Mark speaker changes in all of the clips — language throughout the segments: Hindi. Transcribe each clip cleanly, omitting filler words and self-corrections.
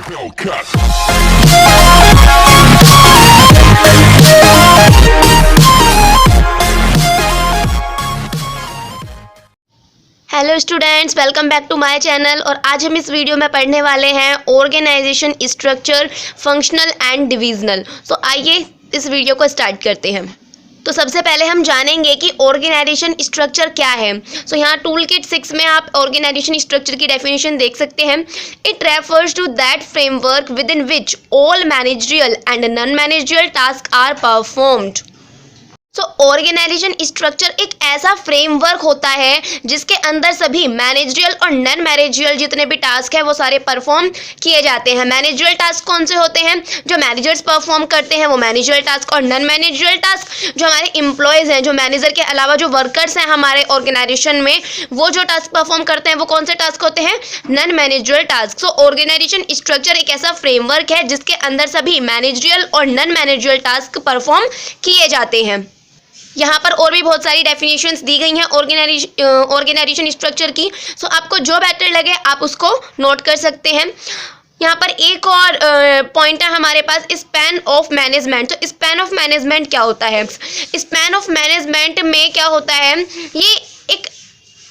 Speaker 1: Hello students, welcome back to my channel. और आज हम इस वीडियो में पढ़ने वाले हैं organization structure, functional and divisional. तो आइए इस वीडियो को स्टार्ट करते हैं। तो सबसे पहले हम जानेंगे कि ऑर्गेनाइजेशन स्ट्रक्चर क्या है। सो यहाँ टूल किट 6 में आप ऑर्गेनाइजेशन स्ट्रक्चर की डेफिनेशन देख सकते हैं। It refers to that framework within which all managerial and non managerial task are performed. So organisation structure एक ऐसा फ्रेमवर्क होता है जिसके अंदर सभी मैनेजरियल और नॉन मैनेजरियल जितने भी टास्क है वो सारे परफॉर्म किए जाते हैं। मैनेजरियल टास्क कौन से होते हैं? जो मैनेजर्स परफॉर्म करते हैं वो मैनेजरियल टास्क। और नॉन मैनेजरियल टास्क जो हमारे एम्प्लॉयज़ हैं, जो मैनेजर के अलावा जो वर्कर्स हैं हमारे ऑर्गेनाइजेशन में, वो जो टास्क परफॉर्म करते हैं वो कौन से टास्क होते हैं? Non managerial task. So organisation structure एक ऐसा फ्रेमवर्क है जिसके अंदर सभी मैनेजरियल और नॉन मैनेजरियल टास्क परफॉर्म किए जाते हैं। यहाँ पर और भी बहुत सारी डेफिनेशंस दी गई हैं ऑर्गेनाइजेशन स्ट्रक्चर की। सो आपको जो बेटर लगे आप उसको नोट कर सकते हैं। यहाँ पर एक और पॉइंट है हमारे पास, स्पैन ऑफ मैनेजमेंट। तो स्पैन ऑफ मैनेजमेंट क्या होता है? स्पैन ऑफ मैनेजमेंट में क्या होता है, ये एक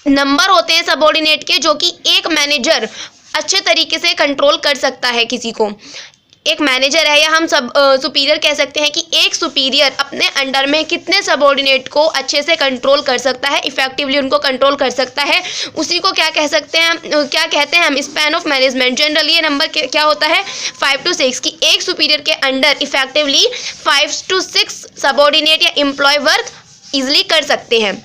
Speaker 1: नंबर होते हैं सबऑर्डिनेट के जो कि एक मैनेजर अच्छे तरीके से कंट्रोल कर सकता है किसी को। एक मैनेजर है या हम सब सुपीरियर कह सकते हैं कि एक सुपीरियर अपने अंडर में कितने सबऑर्डिनेट को अच्छे से कंट्रोल कर सकता है, इफेक्टिवली उनको कंट्रोल कर सकता है, उसी को क्या कह सकते हैं, क्या कहते हैं हम? Span of management. जनरली ये नंबर क्या होता है? 5 to 6 की एक सुपीरियर के अंडर इफेक्टिवली 5 to 6 सबऑर्डिनेट या एम्प्लॉय वर्क इजिली कर सकते हैं।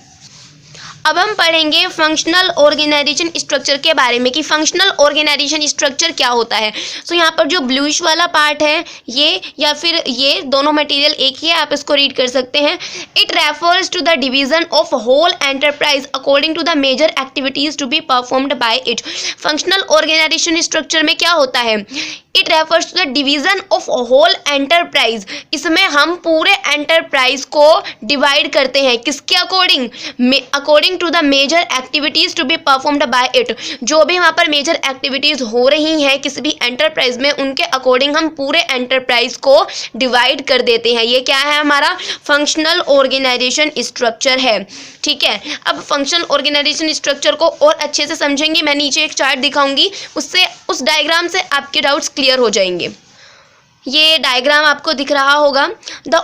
Speaker 1: अब हम पढ़ेंगे फंक्शनल ऑर्गेनाइजेशन स्ट्रक्चर के बारे में कि फंक्शनल ऑर्गेनाइजेशन स्ट्रक्चर क्या होता है। सो यहाँ पर जो ब्लूइश वाला पार्ट है ये या फिर ये दोनों मटेरियल एक ही है, आप इसको रीड कर सकते हैं। It refers to the division of whole enterprise according to the major activities to be performed by it. Functional organization structure में क्या होता है? It refers to the division of whole enterprise. इसमें हम पूरे एंटरप्राइज को डिवाइड करते हैं किसके according? According to the major activities to be performed by it. जो भी वहाँ पर मेजर एक्टिविटीज हो रही हैं किसी भी एंटरप्राइज में, उनके अकॉर्डिंग हम पूरे एंटरप्राइज को डिवाइड कर देते हैं। ये क्या है? हमारा फंक्शनल ऑर्गेनाइजेशन स्ट्रक्चर है। ठीक है, अब फंक्शनल ऑर्गेनाइजेशन स्ट्रक्चर को और अच्छे से समझेंगे। मैं नीचे एक चार्ट दिखाऊंगी, उससे उस डायग्राम से आपके डाउट्स क्लियर हो जाएंगे। ये डायग्राम आपको दिख रहा होगा। The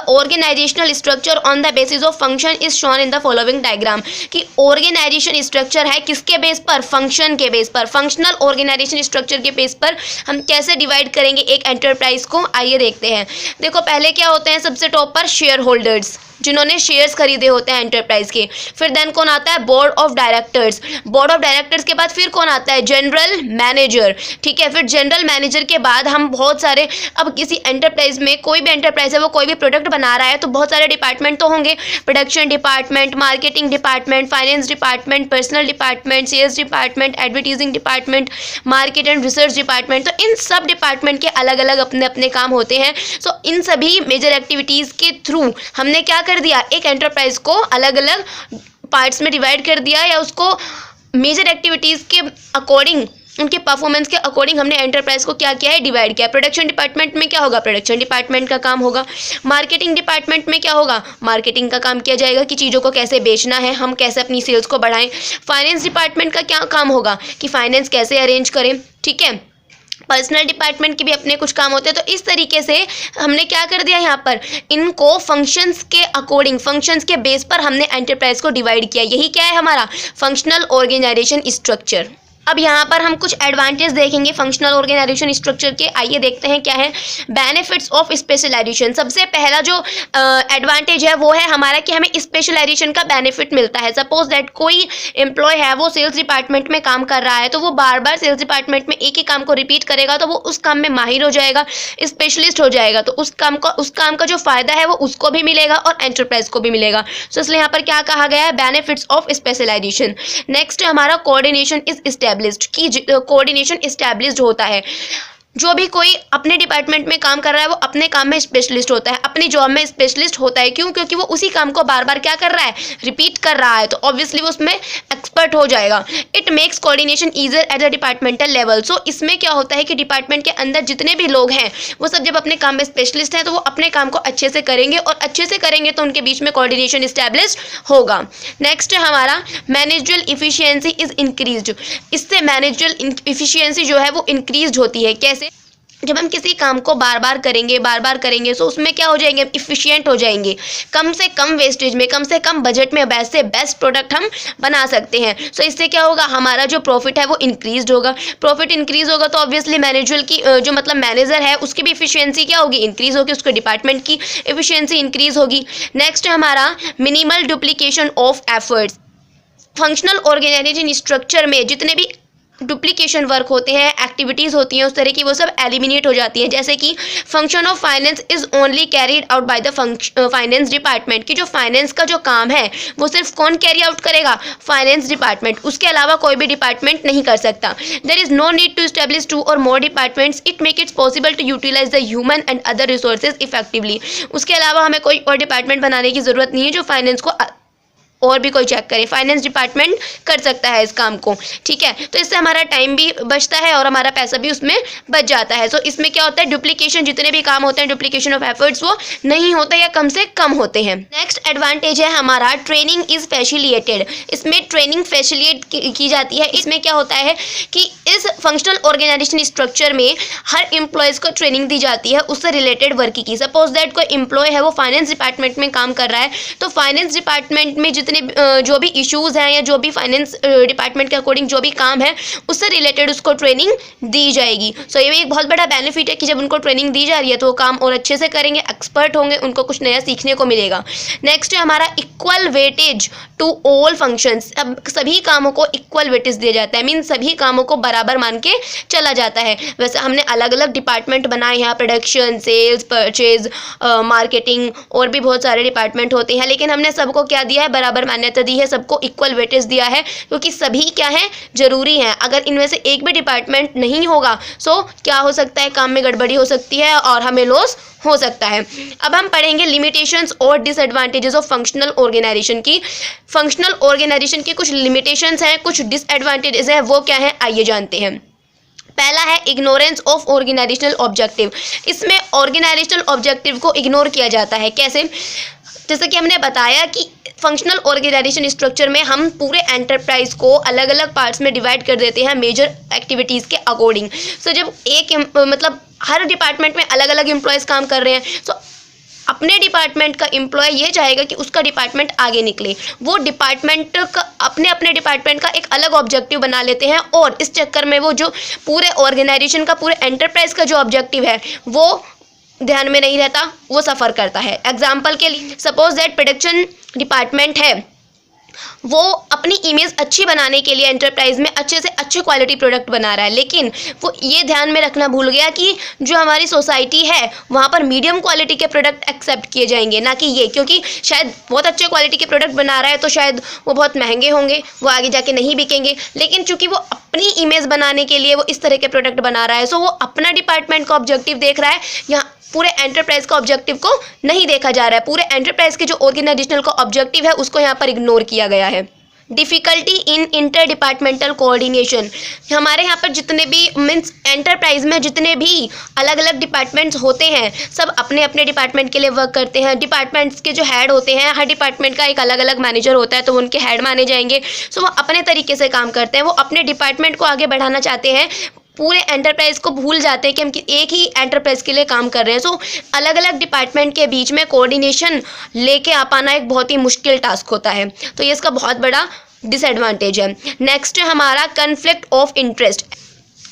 Speaker 1: organizational structure on the basis of function is shown in the following diagram. कि ऑर्गेनाइजेशन स्ट्रक्चर है किसके बेस पर? फंक्शन के बेस पर। फंक्शनल ऑर्गेनाइजेशन स्ट्रक्चर के बेस पर हम कैसे डिवाइड करेंगे एक एंटरप्राइज को, आइए देखते हैं। देखो पहले क्या होते हैं, सबसे टॉप पर शेयर होल्डर्स जिन्होंने शेयर्स खरीदे होते हैं एंटरप्राइज के। फिर देन कौन आता है? Board of directors. Board of directors के बाद फिर कौन आता है? General manager. ठीक है, फिर जनरल मैनेजर के बाद हम बहुत सारे, अब किसी एंटरप्राइज में कोई भी एंटरप्राइज है वो कोई भी प्रोडक्ट बना रहा है तो बहुत सारे डिपार्टमेंट तो होंगे। Production department, marketing department, finance department, personal department, sales department, advertising department, market and research department. तो इन सब डिपार्टमेंट के अलग अलग अपने अपने काम होते हैं। सो इन सभी मेजर एक्टिविटीज़ के थ्रू हमने क्या कर दिया, एक एंटरप्राइज को अलग अलग पार्ट्स में डिवाइड कर दिया, या उसको मेजर एक्टिविटीज़ के अकॉर्डिंग, उनके परफॉर्मेंस के अकॉर्डिंग हमने एंटरप्राइज को क्या किया है? डिवाइड किया। प्रोडक्शन डिपार्टमेंट में क्या होगा? प्रोडक्शन डिपार्टमेंट का काम होगा। मार्केटिंग डिपार्टमेंट में क्या होगा? मार्केटिंग का काम किया जाएगा कि चीज़ों को कैसे बेचना है, हम कैसे अपनी सेल्स को बढ़ाएं। फाइनेंस डिपार्टमेंट का क्या काम होगा? कि फाइनेंस कैसे अरेंज करें। ठीक है, पर्सनल डिपार्टमेंट के भी अपने कुछ काम होते हैं। तो इस तरीके से हमने क्या कर दिया, यहाँ पर इनको फंक्शंस के अकॉर्डिंग, फंक्शंस के बेस पर हमने एंटरप्राइज को डिवाइड किया। यही क्या है हमारा फंक्शनल ऑर्गेनाइजेशन स्ट्रक्चर। अब यहाँ पर हम कुछ एडवांटेज देखेंगे फंक्शनल ऑर्गेनाइजेशन स्ट्रक्चर के। आइए देखते हैं क्या है। Benefits of specialization. सबसे पहला जो एडवांटेज है वो है हमारा कि हमें स्पेशलाइजेशन का बेनिफिट मिलता है। सपोज दैट कोई एम्प्लॉय है वो सेल्स डिपार्टमेंट में काम कर रहा है, तो वो बार बार सेल्स डिपार्टमेंट में एक ही काम को रिपीट करेगा तो वो उस काम में माहिर हो जाएगा, स्पेशलिस्ट हो जाएगा। तो उस काम का जो फायदा है वो उसको भी मिलेगा और एंटरप्राइज को भी मिलेगा। तो इसलिए यहाँ पर क्या कहा गया है? Benefits of specialization. नेक्स्ट हमारा कोऑर्डिनेशन इज कि कोऑर्डिनेशन इस्टेब्लिश्ड होता है। जो भी कोई अपने डिपार्टमेंट में काम कर रहा है वो अपने काम में स्पेशलिस्ट होता है, अपनी जॉब में स्पेशलिस्ट होता है। क्यों? क्योंकि वो उसी काम को बार बार क्या कर रहा है, रिपीट कर रहा है, तो ऑब्वियसली वो उसमें एक्सपर्ट हो जाएगा। It makes coordination easier at the departmental level. So इसमें क्या होता है कि डिपार्टमेंट के अंदर जितने भी लोग हैं वो सब जब अपने काम में स्पेशलिस्ट हैं तो वो अपने काम को अच्छे से करेंगे, और अच्छे से करेंगे तो उनके बीच में कोऑर्डिनेशन इस्टेब्लिश होगा। नेक्स्ट है हमारा मैनेजरल इफिशियंसी इज इंक्रीज्ड। इससे मैनेजरल इफिशियंसी जो है वो इंक्रीज होती है। कैसे? जब हम किसी काम को बार बार करेंगे तो उसमें क्या हो जाएंगे, इफ़िशियंट हो जाएंगे, कम से कम वेस्टेज में, कम से कम बजट में बेस्ट से बेस्ट प्रोडक्ट हम बना सकते हैं। सो इससे क्या होगा, हमारा जो प्रॉफिट है वो इंक्रीज होगा। प्रॉफिट इंक्रीज होगा तो ऑब्वियसली मैनेजर की जो मतलब मैनेजर है उसकी भी इफिशियंसी क्या होगी, इंक्रीज होगी, उसके डिपार्टमेंट की इफिशियंसी इंक्रीज होगी। नेक्स्ट है हमारा minimal duplication of efforts. Functional organization structure में जितने भी डुप्लीकेशन वर्क होते हैं, एक्टिविटीज़ होती हैं उस तरह की, वो सब एलिमिनेट हो जाती हैं। जैसे कि function of finance is only carried out by the finance department, की जो फाइनेंस का जो काम है वो सिर्फ कौन कैरी आउट करेगा, फाइनेंस डिपार्टमेंट, उसके अलावा कोई भी डिपार्टमेंट नहीं कर सकता। There is no need to establish 2 और more departments, it make its possible to utilise the human and other resources effectively. उसके अलावा हमें कोई और डिपार्टमेंट बनाने की ज़रूरत नहीं है जो फाइनेंस को और भी कोई चेक करे, फाइनेंस डिपार्टमेंट कर सकता है इस काम को, ठीक है। तो इससे हमारा टाइम भी बचता है और हमारा पैसा भी उसमें बच जाता है। तो इसमें क्या होता है, डुप्लीकेशन, जितने भी काम होते हैं डुप्लीकेशन ऑफ एफर्ट्स वो नहीं होते या कम से कम होते हैं। नेक्स्ट एडवांटेज है हमारा ट्रेनिंग इज फैसिलिटेटेड। इसमें ट्रेनिंग फैसिलिटेट की जाती है। इसमें क्या होता है कि इस फंक्शनल ऑर्गेनाइजेशन स्ट्रक्चर में हर एम्प्लॉयज़ को ट्रेनिंग दी जाती है उससे रिलेटेड वर्क की। सपोज दैट कोई एम्प्लॉय है वो फाइनेंस डिपार्टमेंट में काम कर रहा है, तो फाइनेंस डिपार्टमेंट में जितने जो भी इश्यूज़ हैं या जो भी फाइनेंस डिपार्टमेंट के अकॉर्डिंग जो भी काम है उससे रिलेटेड उसको ट्रेनिंग दी जाएगी। सो ये भी एक बहुत बड़ा बेनिफिट है कि जब उनको ट्रेनिंग दी जा रही है तो वो काम और अच्छे से करेंगे, एक्सपर्ट होंगे, उनको कुछ नया सीखने को मिलेगा। नेक्स्ट है हमारा equal weightage to all functions. अब सभी कामों को इक्वल वेटेज दिया जाता है, मीन सभी कामों को बराबर मान के चला जाता है। वैसे हमने अलग अलग डिपार्टमेंट बनाए हैं, प्रोडक्शन, सेल्स, परचेज, मार्केटिंग और भी बहुत सारे डिपार्टमेंट होते हैं, लेकिन हमने सबको क्या दिया है, बराबर मान्यता दी है, सबको इक्वल वेटेज दिया है, क्योंकि सभी क्या है, जरूरी हैं। अगर इनमें से एक भी डिपार्टमेंट नहीं होगा सो क्या हो सकता है, काम में गड़बड़ी हो सकती है और हमें लॉस हो सकता है। अब हम पढ़ेंगे लिमिटेशंस और डिसएडवांटेजेस ऑफ फंक्शनल ऑर्गेनाइजेशन की। फंक्शनल ऑर्गेनाइजेशन की कुछ लिमिटेशंस हैं, कुछ डिसएडवांटेजेस हैं, वो क्या है आइए जानते हैं। पहला है इग्नोरेंस ऑफ ऑर्गेनाइजेशनल ऑब्जेक्टिव। इसमें ऑर्गेनाइजेशनल ऑब्जेक्टिव को इग्नोर किया जाता है। कैसे? जैसे कि हमने बताया कि फंक्शनल ऑर्गेनाइजेशन स्ट्रक्चर में हम पूरे एंटरप्राइज को अलग अलग पार्ट्स में डिवाइड कर देते हैं मेजर एक्टिविटीज़ के अकॉर्डिंग। सो जब एक मतलब हर डिपार्टमेंट में अलग अलग एम्प्लॉयज़ काम कर रहे हैं, सो अपने डिपार्टमेंट का एम्प्लॉय ये चाहेगा कि उसका डिपार्टमेंट आगे निकले, वो डिपार्टमेंट का अपने अपने डिपार्टमेंट का एक अलग ऑब्जेक्टिव बना लेते हैं और इस चक्कर में वो जो पूरे ऑर्गेनाइजेशन का, पूरे एंटरप्राइज का जो ऑब्जेक्टिव है वो ध्यान में नहीं रहता, वो सफ़र करता है। एग्जाम्पल के लिए सपोज दैट प्रोडक्शन डिपार्टमेंट है, वो अपनी इमेज अच्छी बनाने के लिए एंटरप्राइज में अच्छे से अच्छे क्वालिटी प्रोडक्ट बना रहा है, लेकिन वो ये ध्यान में रखना भूल गया कि जो हमारी सोसाइटी है वहाँ पर मीडियम क्वालिटी के प्रोडक्ट एक्सेप्ट किए जाएंगे, ना कि ये, क्योंकि शायद बहुत अच्छे क्वालिटी के प्रोडक्ट बना रहा है तो शायद वो बहुत महंगे होंगे, वो आगे जाके नहीं बिकेंगे, लेकिन चूंकि वो अपनी इमेज बनाने के लिए वो इस तरह के प्रोडक्ट बना रहा है, सो वो अपना डिपार्टमेंट का ऑब्जेक्टिव देख रहा है, यहाँ पूरे एंटरप्राइज का ऑब्जेक्टिव को नहीं देखा जा रहा है। पूरे एंटरप्राइज के जो ऑर्गेनाइजेशनल का ऑब्जेक्टिव है उसको यहाँ पर इग्नोर किया गया है। Difficulty in inter departmental coordination. हमारे यहाँ पर जितने भी मीन्स एंटरप्राइज में जितने भी अलग अलग डिपार्टमेंट्स होते हैं सब अपने अपने डिपार्टमेंट के लिए वर्क करते हैं। डिपार्टमेंट्स के जो हेड होते हैं, हर डिपार्टमेंट का एक अलग अलग मैनेजर होता है तो उनके हेड माने जाएंगे। सो वो अपने तरीके से काम करते हैं, वो अपने डिपार्टमेंट को आगे बढ़ाना चाहते हैं, पूरे एंटरप्राइज को भूल जाते हैं कि हम एक ही एंटरप्राइज के लिए काम कर रहे हैं। सो अलग अलग डिपार्टमेंट के बीच में कोऑर्डिनेशन लेके आ पाना एक बहुत ही मुश्किल टास्क होता है, तो ये इसका बहुत बड़ा डिसएडवांटेज है। नेक्स्ट है हमारा कन्फ्लिक्ट ऑफ इंटरेस्ट।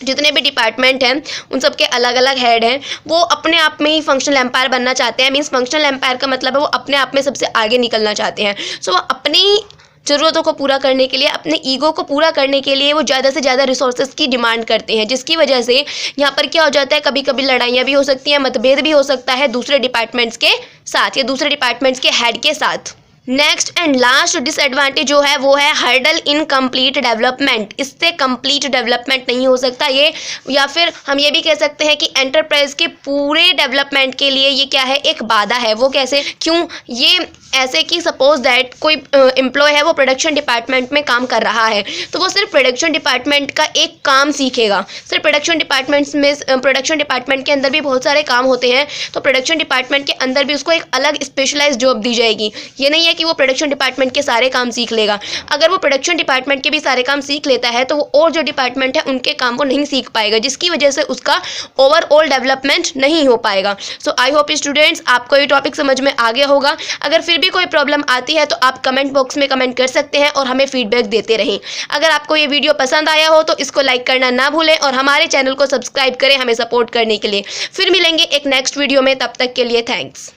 Speaker 1: जितने भी डिपार्टमेंट हैं उन सब के अलग अलग हेड हैं, वो अपने आप में ही फंक्शनल एम्पायर बनना चाहते हैं। मीन्स फंक्शनल एम्पायर का मतलब है वो अपने आप में सबसे आगे निकलना चाहते हैं। सो वो अपनी ज़रूरतों को पूरा करने के लिए, अपने ईगो को पूरा करने के लिए वो ज़्यादा से ज़्यादा रिसोर्सेज की डिमांड करते हैं, जिसकी वजह से यहाँ पर क्या हो जाता है, कभी कभी लड़ाइयाँ भी हो सकती हैं, मतभेद भी हो सकता है दूसरे डिपार्टमेंट्स के साथ या दूसरे डिपार्टमेंट्स के हेड के साथ। नेक्स्ट एंड लास्ट डिसएडवांटेज जो है वो है हर्डल इन कंप्लीट डेवलपमेंट। इससे कंप्लीट डेवलपमेंट नहीं हो सकता ये, या फिर हम ये भी कह सकते हैं कि एंटरप्राइज के पूरे डेवलपमेंट के लिए ये क्या है, एक बाधा है। वो कैसे, क्यों? ये ऐसे कि सपोज दैट कोई एम्प्लॉय है, वो प्रोडक्शन डिपार्टमेंट में काम कर रहा है, तो वो सिर्फ प्रोडक्शन डिपार्टमेंट का एक काम सीखेगा। सिर्फ प्रोडक्शन डिपार्टमेंट के अंदर भी बहुत सारे काम होते हैं, तो प्रोडक्शन डिपार्टमेंट के अंदर भी उसको एक अलग स्पेशलाइज्ड जॉब दी जाएगी। ये नहीं है कि वो प्रोडक्शन डिपार्टमेंट के सारे काम सीख लेगा। अगर वो प्रोडक्शन डिपार्टमेंट के भी सारे काम सीख लेता है तो वो और जो डिपार्टमेंट है उनके काम को नहीं सीख पाएगा, जिसकी वजह से उसका ओवरऑल डेवलपमेंट नहीं हो पाएगा। सो आई होप स्टूडेंट्स आपको ये टॉपिक समझ में आ गया होगा। अगर फिर भी कोई प्रॉब्लम आती है तो आप कमेंट बॉक्स में कमेंट कर सकते हैं और हमें फीडबैक देते रहें। अगर आपको ये वीडियो पसंद आया हो तो इसको लाइक करना ना भूलें और हमारे चैनल को सब्सक्राइब करें हमें सपोर्ट करने के लिए। फिर मिलेंगे एक नेक्स्ट वीडियो में, तब तक के लिए थैंक्स।